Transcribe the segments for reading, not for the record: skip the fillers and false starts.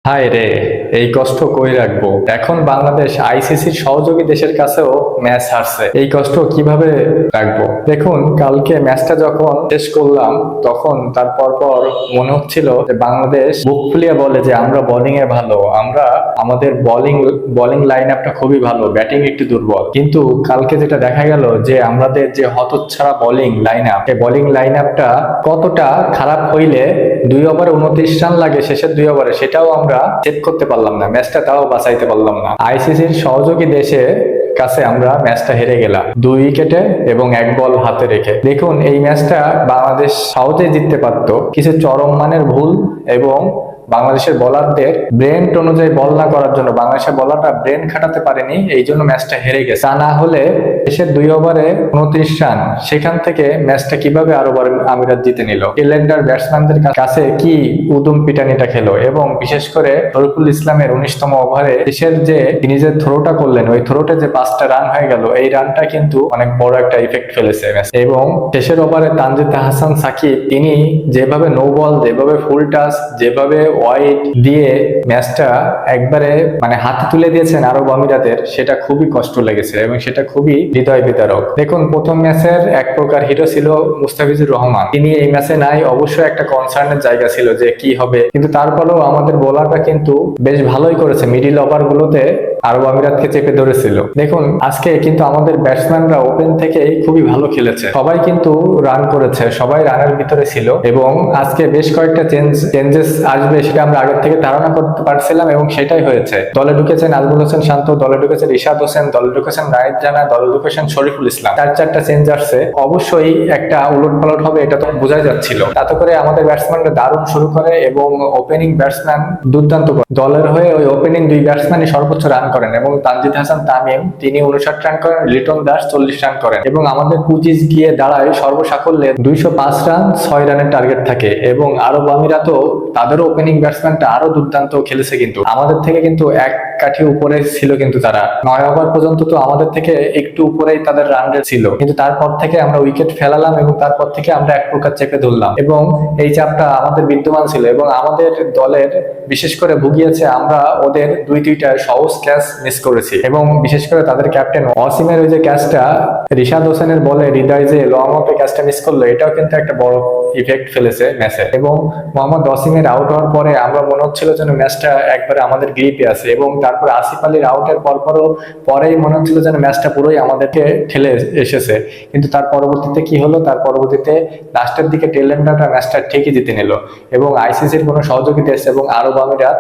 হায় রে, এই কষ্ট কই রাখবো। এখন বাংলাদেশ আইসিসির সহযোগী দেশের কাছেও ম্যাচ হারছে, এই কষ্ট কিভাবে রাখবো। দেখুন, কালকে ম্যাচটা যখন শেষ করলাম তখন তার পর মনে হচ্ছিল যে বাংলাদেশ বুক ফুলিয়ে বলে যে আমরা বোলিং এ ভালো, আমরা আমাদের বোলিং লাইন আপটা খুবই ভালো, ব্যাটিং একটু দুর্বল। কিন্তু কালকে যেটা দেখা গেল যে আমাদের যে হতচ্ছাড়া বোলিং লাইন আপ, এই বোলিং লাইন আপটা কতটা খারাপ হইলে 2 ওভারে 29 রান লাগে শেষের 2 ওভারে, সেটাও আমরা সেভ করতে পারলাম না, ম্যাচটা তাও বাঁচাইতে পারলাম না। আইসিসির সহযোগী দেশে কাছে আমরা ম্যাচটা হেরে গেলাম 2 উইকেটে এবং 1 বল হাতে রেখে। দেখুন, এই ম্যাচটা বাংলাদেশ সহজে জিততে পারতো, কিছু চরম মানের ভুল এবং বাংলাদেশের বোলারদের ব্রেন অনুযায়ী বল না করার জন্য বাংলাদেশের বোলাররা ব্রেন খাটাতে পারেনি, এই জন্য ম্যাচটা হেরে গেছে। তা না হলে দেশের 2 ওভারে 29 রান, সেখান থেকে ম্যাচটা কিভাবে আরো আমিরাত জিতে নিল। টেলেন্ডার ব্যাটসম্যানদের কাছে কি উদুম পিটানিটা খেলো, এবং বিশেষ করে শরীফুল ইসলামের 19তম ওভারে দেশের যে তিনি যে থ্রোটা করলেন, ওই থ্রোতে যে 5টা রান হয়ে গেল, এই রানটা কিন্তু অনেক বড় একটা ইফেক্ট ফেলেছে ম্যাচ। এবং শেষের ওভারে তানজিদ হাসান সাকিব তিনি যেভাবে নো বল, যেভাবে ফুল টাচ, যেভাবে ওয়াইড দিয়ে ম্যাচটা একবারে হাতে তুলে দিয়েছেন আরব আমিরাতের, সেটা খুবই কষ্ট লেগেছে এবং সেটা খুবই হৃদয় বিদারক। দেখুন, প্রথম ম্যাচের এক প্রকার হিরো ছিল মুস্তাফিজুর রহমান, তিনি এই ম্যাচে নাই, অবশ্যই একটা কনসার্নের জায়গা ছিল যে কি হবে, কিন্তু তারপরেও আমাদের বোলাররা কিন্তু বেশ ভালোই করেছে, মিডিল ওভার গুলোতে আরব আমিরাতকে চেপে ধরেছিল। দেখুন, আজকে কিন্তু আমাদের ব্যাটসম্যানরা ওপেন থেকেই খুবই ভালো খেলেছে, সবাই কিন্তু রান করেছে, সবাই রানের ভিতরে ছিল। এবং আজকে বেশ কয়েকটা চেঞ্জেস আসবে সেটা আমরা আগের থেকে ধারণা করতে পারছিলাম এবং সেটাই হয়েছে। দলে ঢুকেছেন আজমল হোসেন শান্ত, দলে ঢুকেছেন রিশাদ হোসেন, দলে ঢুকেছেন রাহিত রানা, দলে ঢুকেছেন শরীফুল ইসলাম। 4টা চেঞ্জ আসছে, অবশ্যই একটা উলট পালট হবে এটা তো বোঝাই যাচ্ছিল। তাতে করে আমাদের ব্যাটসম্যানরা দারুণ শুরু করে এবং ওপেনিং ব্যাটসম্যান দুর্দান্ত করে। দলের হয়ে ওই ওপেনিং 2 ব্যাটসম্যানই সর্বোচ্চ রান করেন এবং তানজিদ হাসান তামিম তিনি 59 রান করেন, লিটন দাস 40 রান করেন এবং আমাদের পুঁজিস গিয়ে দাঁড়ায় সর্বসাকল্যে 205 রান, 6 রানের টার্গেট থাকে। এবং আরব আমিরাতও তাদেরও ওপেনিং ব্যাটসম্যানটা আরো দুর্দান্ত খেলেছে, কিন্তু আমাদের থেকে কিন্তু এক কাঠি উপরে ছিল, কিন্তু তারা 9 ওভার পর্যন্ত তো আমাদের থেকে একটু উপরেই তাদের রান রেট ছিল, কিন্তু তারপর থেকে আমরা উইকেট ফেলালাম এবং তারপর থেকে আমরা এক প্রকার চেপে ধরলাম এবং এই চাপটা আমাদের বিদ্যমান ছিল। এবং আমাদের দলের বিশেষ করে ভুগিয়েছে, আমরা ওদের 2-3টা সহজ ক্যাচ মিস করেছি এবং বিশেষ করে তাদের ক্যাপ্টেন ওয়াসিমের ওই যে ক্যাচটা রিশাদ হোসেনের বলে হৃদয় যে লং অফে ক্যাচটা মিস করলো, এটাও কিন্তু একটা বড় ইফেক্ট ফেলেছে ম্যাচে। এবং মোহাম্মদ ওয়াসিমের আউট হওয়ার পরে আমরা মনে হচ্ছিল যেন ম্যাচটা একবারে আমাদের গ্রিপে আছে, এবং তারপর আসিফ আলীর আউটের পরেই মনে হচ্ছিল যেন ম্যাচটা পুরোই আমাদেরকে ঠেলে এসেছে। কিন্তু তার পরবর্তীতে কি হলো, তার পরবর্তীতে লাস্টের দিকে টেলেন্ডারটা ম্যাচটা ঠিকই জিতে নিল এবং আইসিসির কোনো সহযোগী দেশ এবং আরব আমিরাত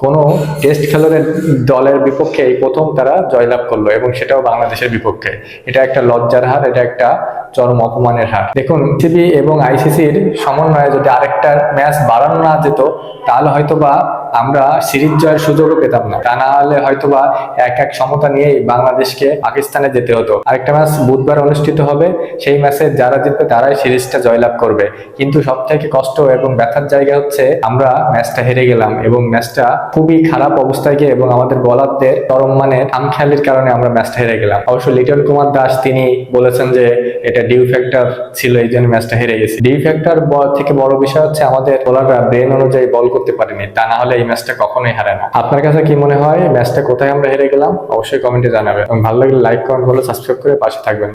কোনো টেস্ট খেলোয়াড়ের দলের বিপক্ষে এই প্রথম তারা জয়লাভ করলো এবং সেটাও বাংলাদেশের বিপক্ষে। এটা একটা লজ্জার হার, এটা একটা চরম অপমানের হার। দেখুন, সিবি এবং আইসিসির সমন্বয়ে যদি আরেকটা ম্যাচ বাড়ানো না যেত, তাহলে হয়তোবা আমরা সিরিজ জয়ের সুযোগও পেতাম না। তা না হলে হয়তোবা 1-1 সমতা নিয়েই বাংলাদেশকে পাকিস্তানে যেতে হতো। আরেকটা ম্যাচ বুধবার অনুষ্ঠিত হবে, সেই ম্যাচে যারা জিতবে তারাই সিরিজটা জয়লাভ করবে। কিন্তু সব থেকে কষ্ট এবং ব্যথার জায়গা হচ্ছে আমরা ম্যাচটা হেরে গেলাম এবং ম্যাচটা খুবই খারাপ অবস্থায় গিয়ে এবং আমাদের বোলারদের চরম মানের খামখেয়ালির কারণে আমরা ম্যাচটা হেরে গেলাম। অবশ্য লিটন কুমার দাস তিনি বলেছেন যে এটা ডিউ ফ্যাক্টর ছিল, এই জন্য ম্যাচটা হেরে গেছে। ডিউ ফ্যাক্টর থেকে বড় বিষয় হচ্ছে আমাদের বোলাররা ব্রেন অনুযায়ী বল করতে পারেনি, তা না হলে এই ম্যাচটা কখনোই হারে না। আপনার কাছে কি মনে হয় ম্যাচটা কোথায় আমরা হেরে গেলাম? অবশ্যই কমেন্টে জানাবেন এবং ভালো লাগলে লাইক, কমেন্ট, সাবস্ক্রাইব করে পাশে থাকবেন।